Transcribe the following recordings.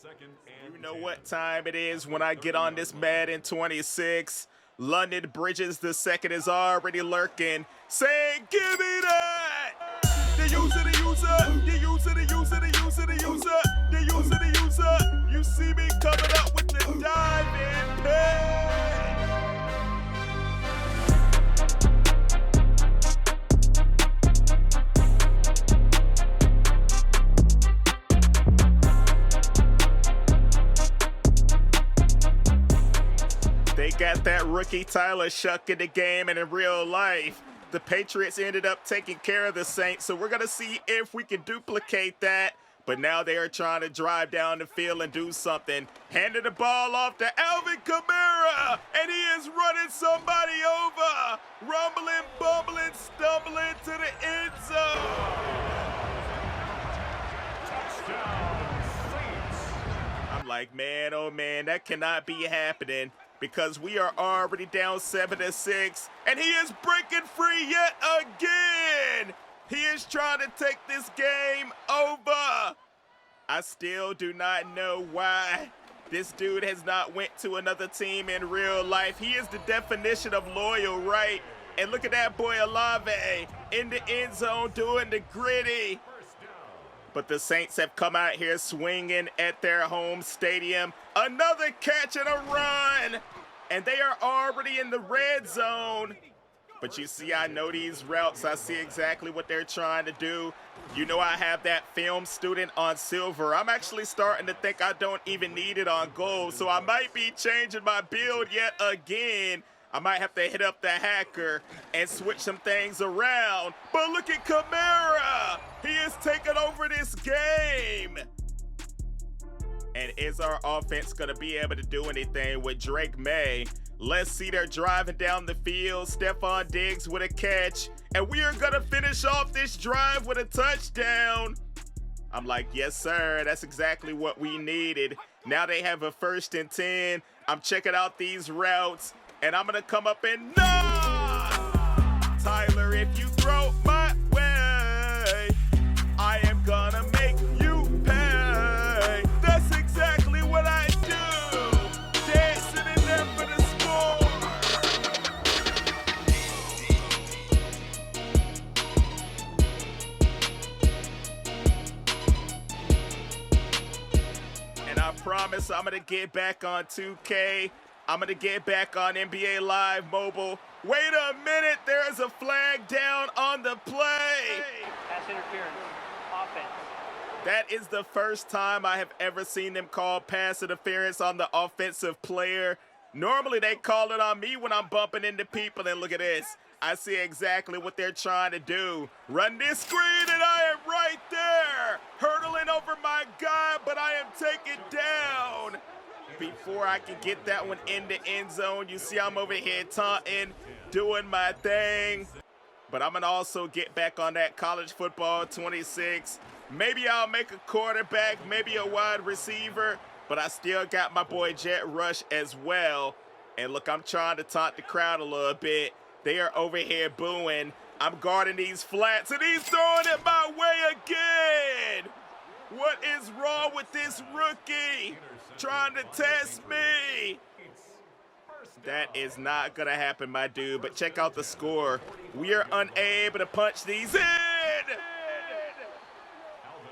You know what time it is when I get on this Madden 26. London Bridges II is already lurking, saying, "Give me that!" The user, the user, the user, the user, the user, the user, the user, the user. You see me coming up with the diamond pin. They got that rookie Tyler Shuck in the game, and in real life, the Patriots ended up taking care of the Saints, so we're going to see if we can duplicate that. But now they are trying to drive down the field and do something. Handing the ball off to Alvin Kamara, and he is running somebody over. Rumbling, bumbling, stumbling to the end zone. I'm like, man, oh man, that cannot be happening, because we are already down 7-6, and he is breaking free yet again. He is trying to take this game over. I still do not know why this dude has not went to another team in real life. He is the definition of loyal, right? And look at that boy Olave in the end zone doing the gritty. But the Saints have come out here swinging at their home stadium. Another catch and a run. And they are already in the red zone. But you see, I know these routes. I see exactly what they're trying to do. You know, I have that film student on silver. I'm actually starting to think I don't even need it on gold. So I might be changing my build yet again. I might have to hit up the hacker and switch some things around. But look at Kamara. He is taking over this game. And is our offense going to be able to do anything with Drake May? Let's see, they're driving down the field. Stephon Diggs with a catch. And we are going to finish off this drive with a touchdown. I'm like, yes, sir. That's exactly what we needed. Now they have a 1st and 10. I'm checking out these routes. And I'm going to come up and knock! Tyler, if you throw my way, I am going to make you pay. That's exactly what I do. Dancing in there for the score. And I promise I'm going to get back on 2K. I'm going to get back on NBA Live Mobile. Wait a minute, there is a flag down on the play. Pass interference, offense. That is the first time I have ever seen them call pass interference on the offensive player. Normally they call it on me when I'm bumping into people, and look at this. I see exactly what they're trying to do. Run this screen, and I am right there. Hurdling over my guy, but I am taken down. Before I can get that one in the end zone, you see I'm over here taunting, doing my thing. But I'm going to also get back on that college football 26. Maybe I'll make a quarterback, maybe a wide receiver, but I still got my boy Jet Rush as well. And look, I'm trying to taunt the crowd a little bit. They are over here booing. I'm guarding these flats, and he's throwing it my way again. What is wrong with this rookie? Trying to test me. That is not going to happen, my dude. But check out the score. We are unable to punch these in.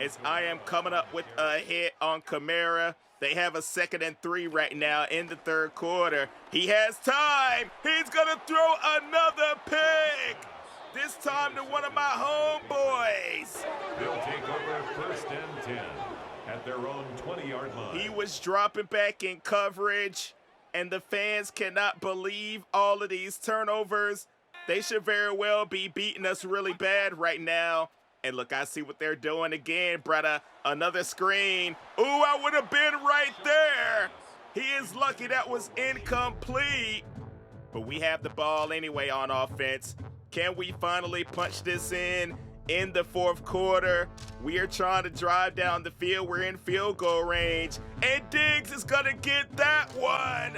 As I am coming up with a hit on Kamara. They have a 2nd and 3 right now in the 3rd quarter. He has time. He's going to throw another pick. This time to one of my homeboys. They'll take over 1st and 10 at their own 20-yard line. He was dropping back in coverage, and the fans cannot believe all of these turnovers. They should very well be beating us really bad right now. And look, I see what they're doing again, brother. Another screen. Ooh, I would have been right there. He is lucky that was incomplete. But we have the ball anyway on offense. Can we finally punch this in the 4th quarter? We are trying to drive down the field. We're in field goal range. And Diggs is going to get that one.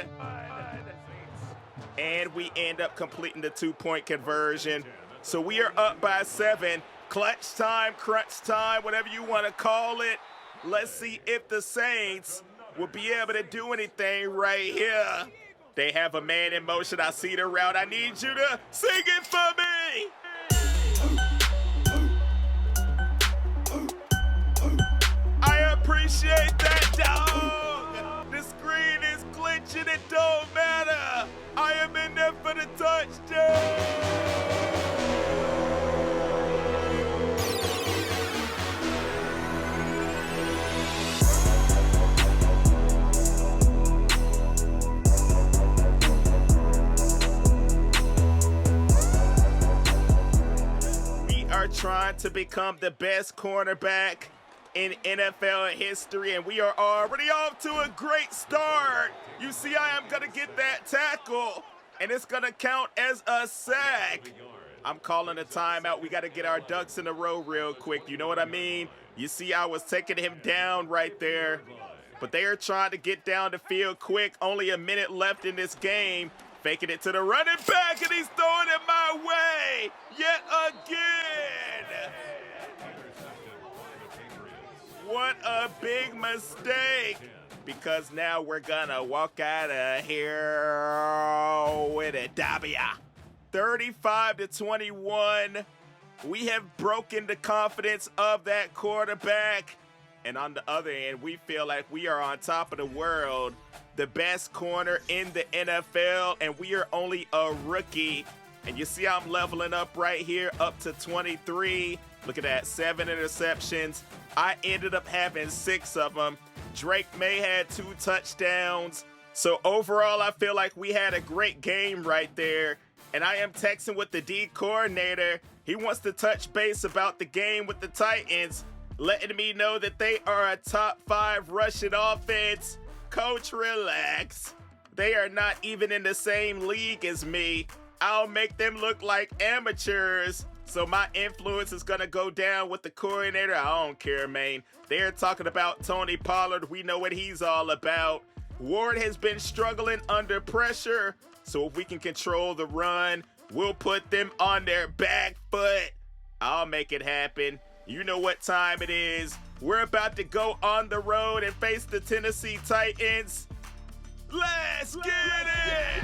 And we end up completing the 2-point conversion. So we are up by 7. Clutch time, crunch time, whatever you want to call it. Let's see if the Saints will be able to do anything right here. They have a man in motion. I see the route. I need you to sing it for me. I appreciate that, dog. The screen is glitching. It don't matter. I am in there for the touchdown. Trying to become the best cornerback in NFL history, and we are already off to a great start. You see, I am going to get that tackle, and it's going to count as a sack. I'm calling a timeout. We got to get our ducks in a row real quick. You know what I mean? You see, I was taking him down right there, but they are trying to get down the field quick. Only a minute left in this game. Faking it to the running back, and he's throwing it my way yet again. What a big mistake, because now we're gonna walk out of here with a W. 35-21. We have broken the confidence of that quarterback. And on the other end, we feel like we are on top of the world, the best corner in the NFL, and we are only a rookie. And you see I'm leveling up right here, up to 23. Look at that, 7 interceptions. I ended up having 6 of them. Drake May had 2 touchdowns. So overall, I feel like we had a great game right there. And I am texting with the D coordinator. He wants to touch base about the game with the Titans, letting me know that they are a top 5 rushing offense. Coach, relax. They are not even in the same league as me. I'll make them look like amateurs. So my influence is going to go down with the coordinator. I don't care, man. They're talking about Tony Pollard. We know what he's all about. Ward has been struggling under pressure. So if we can control the run, we'll put them on their back foot. I'll make it happen. You know what time it is. We're about to go on the road and face the Tennessee Titans. Let's get it!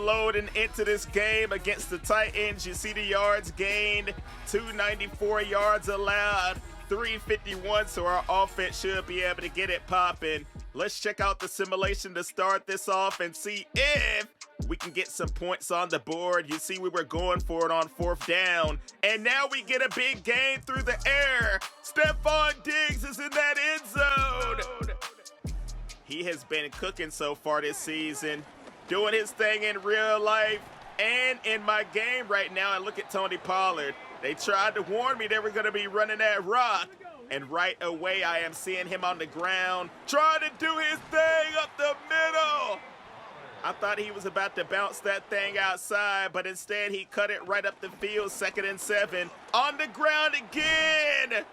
Loading into this game against the Titans. You see the yards gained, 294 yards allowed, 351, so our offense should be able to get it popping. Let's check out the simulation to start this off and see if we can get some points on the board. You see we were going for it on 4th down, and now we get a big gain through the air. Stephon Diggs is in that end zone. He has been cooking so far this season, doing his thing in real life and in my game right now. And look at Tony Pollard. They tried to warn me they were going to be running that rock. And right away, I am seeing him on the ground trying to do his thing up the middle. I thought he was about to bounce that thing outside, but instead he cut it right up the field, 2nd and 7. On the ground again.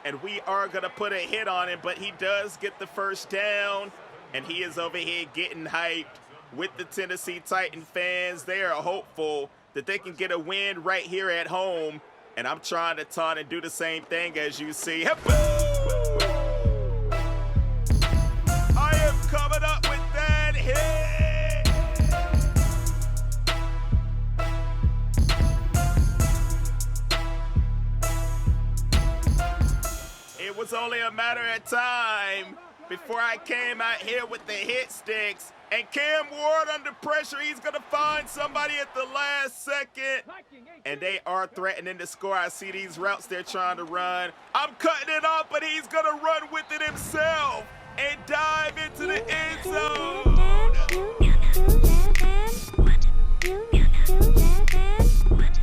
And we are going to put a hit on him, but he does get the 1st down. And he is over here getting hyped with the Tennessee Titan fans. They are hopeful that they can get a win right here at home. And I'm trying to taunt and do the same thing, as you see. I am coming up with that hit. It was only a matter of time before I came out here with the hit sticks. And Cam Ward under pressure, he's going to find somebody at the last second. And they are threatening to score. I see these routes they're trying to run. I'm cutting it off, but he's going to run with it himself and dive into the end zone.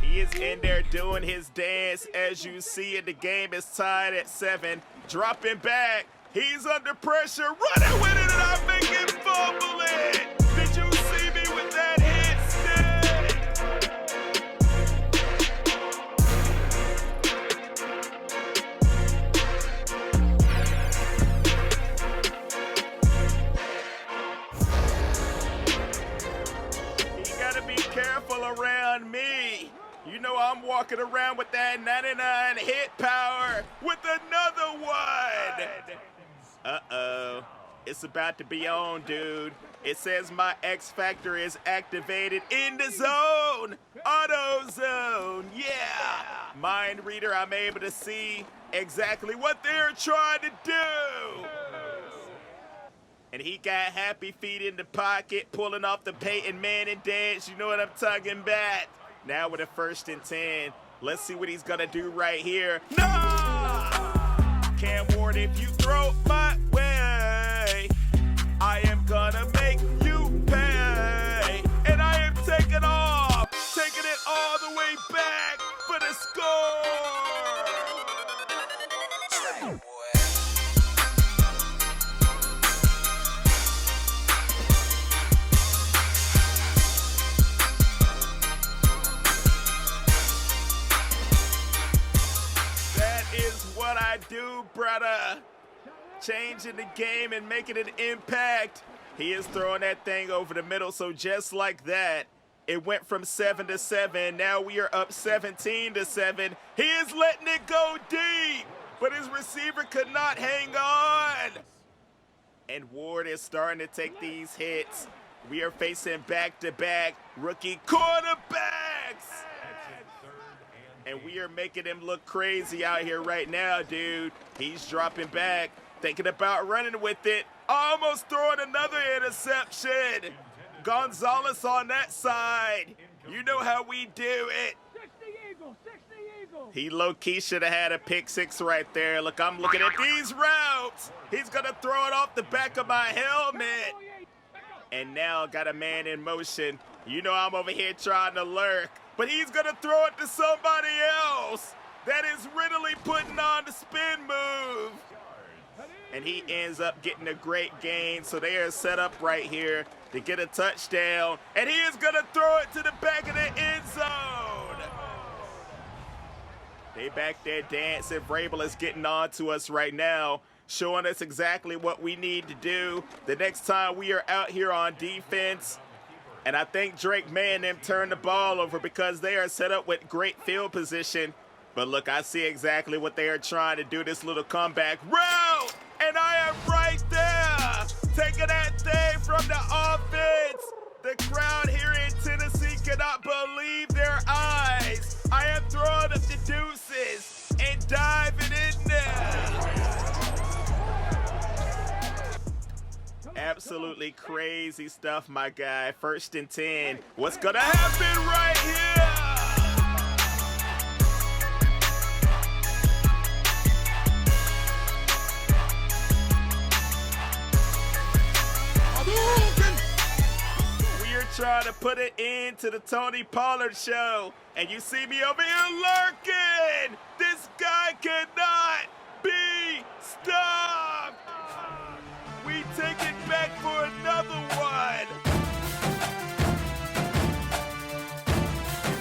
He is in there doing his dance. As you see it, the game is tied at 7. Dropping back. He's under pressure, running with it, and I make him fumble it. Did you see me with that hit stick? You gotta be careful around me. You know I'm walking around with that 99 hit power with another one. Uh-oh. It's about to be on, dude. It says my X Factor is activated in the zone. Auto zone, yeah. Mind reader, I'm able to see exactly what they're trying to do. And he got happy feet in the pocket, pulling off the Peyton Manning dance. You know what I'm talking about? Now with a 1st and 10. Let's see what he's gonna do right here. No! Cam Ward, if you throw my way, I am gonna make you pay. And I am taking off, taking it all the way back for the score. That is what I do, brother. Changing the game and making an impact. He is throwing that thing over the middle, so just like that, it went from 7-7. Now we are up 17-7. He is letting it go deep, but his receiver could not hang on. And Ward is starting to take these hits. We are facing back-to-back rookie quarterbacks. And we are making him look crazy out here right now, dude. He's dropping back, thinking about running with it. Almost throwing another interception. Gonzalez on that side. You know how we do it. He low-key should have had a pick six right there. Look, I'm looking at these routes. He's going to throw it off the back of my helmet. And now got a man in motion. You know I'm over here trying to lurk. But he's going to throw it to somebody else. That is Ridley putting on the spin move. And he ends up getting a great gain. So they are set up right here to get a touchdown. And he is going to throw it to the back of the end zone. They back there dancing. Vrabel is getting on to us right now, showing us exactly what we need to do the next time we are out here on defense. And I think Drake May and them turned the ball over because they are set up with great field position. But look, I see exactly what they are trying to do, this little comeback route. And I am right there, taking that thing from the offense. The crowd here in Tennessee cannot believe their eyes. I am throwing up the deuces and diving in there. Absolutely crazy stuff, my guy. 1st and 10. What's gonna happen right here? We are trying to put it into the Tony Pollard show, and you see me over here lurking. This guy cannot be stopped. We take it back for another one.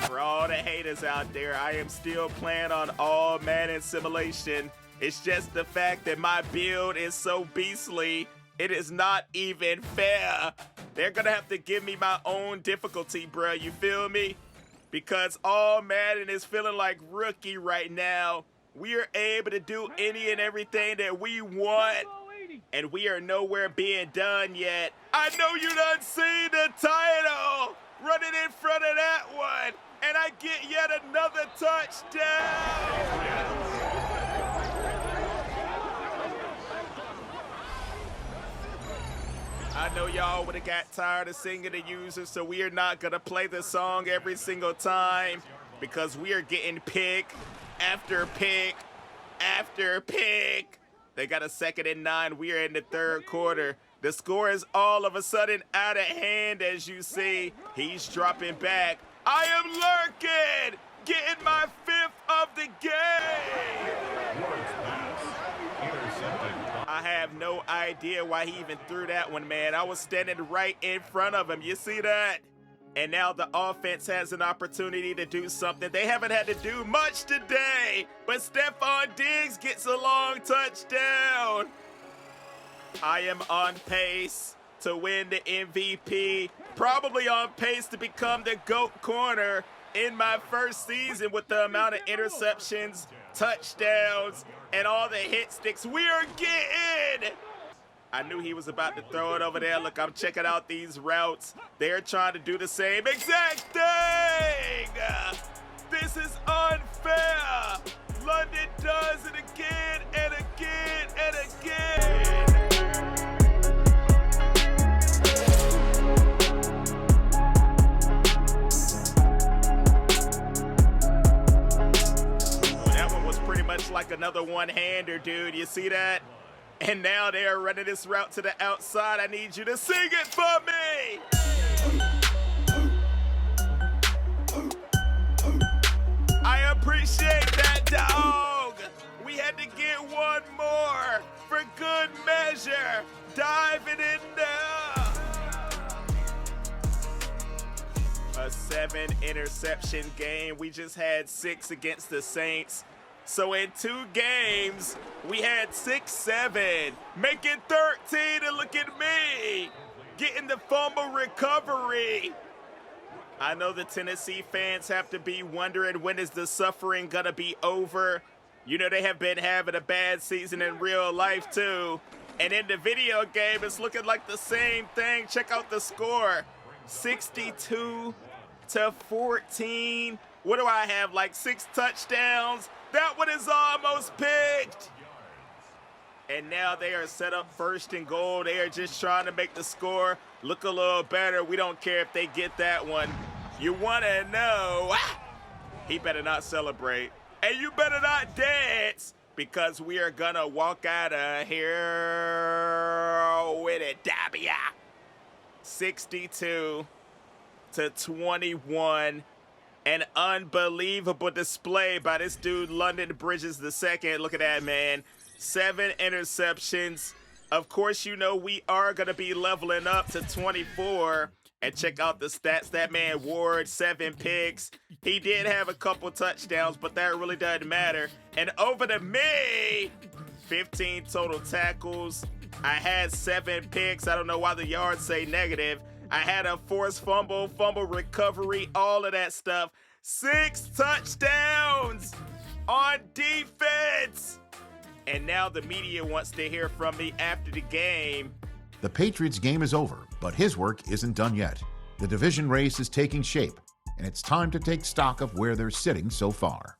For all the haters out there, I am still playing on all Madden simulation. It's just the fact that my build is so beastly, it is not even fair. They're gonna have to give me my own difficulty, bruh, you feel me? Because all Madden is feeling like rookie right now. We are able to do any and everything that we want. And we are nowhere being done yet. I know you done seen the title running in front of that one. And I get yet another touchdown. I know y'all would have got tired of singing the user, so we are not going to play the song every single time because we are getting pick after pick after pick. They got a 2nd and 9. We are in the 3rd quarter. The score is all of a sudden out of hand, as you see. He's dropping back. I am lurking, getting my 5th of the game. I have no idea why he even threw that one, man. I was standing right in front of him. You see that? And now the offense has an opportunity to do something they haven't had to do much today. But Stephon Diggs gets a long touchdown. I am on pace to win the MVP. Probably on pace to become the GOAT corner in my first season with the amount of interceptions, touchdowns, and all the hit sticks we are getting. I knew he was about to throw it over there. Look, I'm checking out these routes. They're trying to do the same exact thing. This is unfair. London does it again and again and again. That one was pretty much like another one-hander, dude. You see that? And now they are running this route to the outside. I need you to sing it for me. I appreciate that, dog. We had to get one more for good measure. Diving in there. A 7-interception game. We just had 6 against the Saints. So in 2 games, we had 6-7, making 13, and look at me, getting the fumble recovery. I know the Tennessee fans have to be wondering, when is the suffering gonna be over? You know, they have been having a bad season in real life too. And in the video game, it's looking like the same thing. Check out the score, 62-14. What do I have, like 6 touchdowns? That one is almost picked. And now they are set up 1st and goal. They are just trying to make the score look a little better. We don't care if they get that one. You want to know, he better not celebrate. And you better not dance, because we are going to walk out of here with it. W. 62-21. An unbelievable display by this dude, London Bridges II. Look at that, man. 7 interceptions. Of course, you know we are going to be leveling up to 24. And check out the stats. That man Ward, 7 picks. He did have a couple touchdowns, but that really doesn't matter. And over to me, 15 total tackles. I had 7 picks. I don't know why the yards say negative. I had a forced fumble recovery, all of that stuff. 6 touchdowns on defense. And now the media wants to hear from me after the game. The Patriots' game is over, but his work isn't done yet. The division race is taking shape, and it's time to take stock of where they're sitting so far.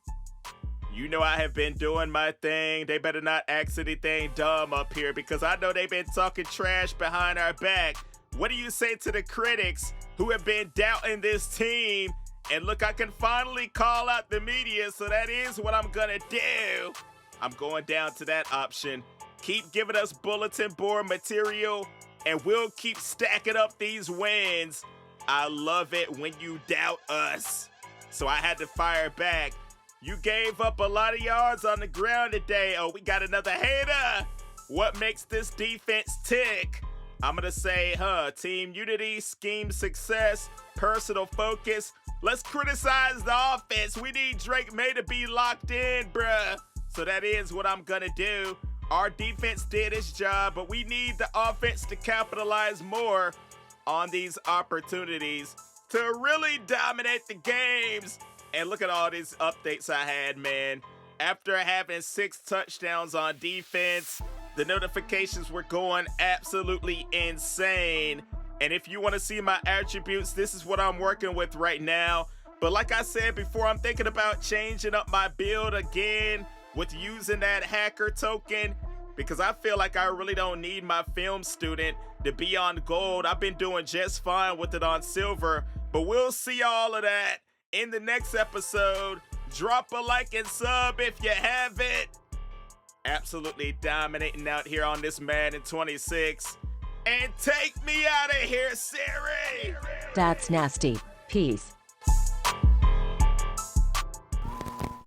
You know I have been doing my thing. They better not ask anything dumb up here, because I know they've been talking trash behind our back. What do you say to the critics who have been doubting this team? And look, I can finally call out the media, so that is what I'm gonna do. I'm going down to that option. Keep giving us bulletin board material, and we'll keep stacking up these wins. I love it when you doubt us. So I had to fire back. You gave up a lot of yards on the ground today. Oh, we got another hater. What makes this defense tick? I'm going to say, team unity, scheme success, personal focus. Let's criticize the offense. We need Drake May to be locked in, bruh. So that is what I'm going to do. Our defense did its job, but we need the offense to capitalize more on these opportunities to really dominate the games. And look at all these updates I had, man. After having 6 touchdowns on defense, the notifications were going absolutely insane. And if you want to see my attributes, this is what I'm working with right now. But like I said before, I'm thinking about changing up my build again with using that hacker token, because I feel like I really don't need my film student to be on gold. I've been doing just fine with it on silver, but we'll see all of that in the next episode. Drop a like and sub if you haven't. Absolutely dominating out here on this Madden 26. And take me out of here, Siri! That's nasty. Peace.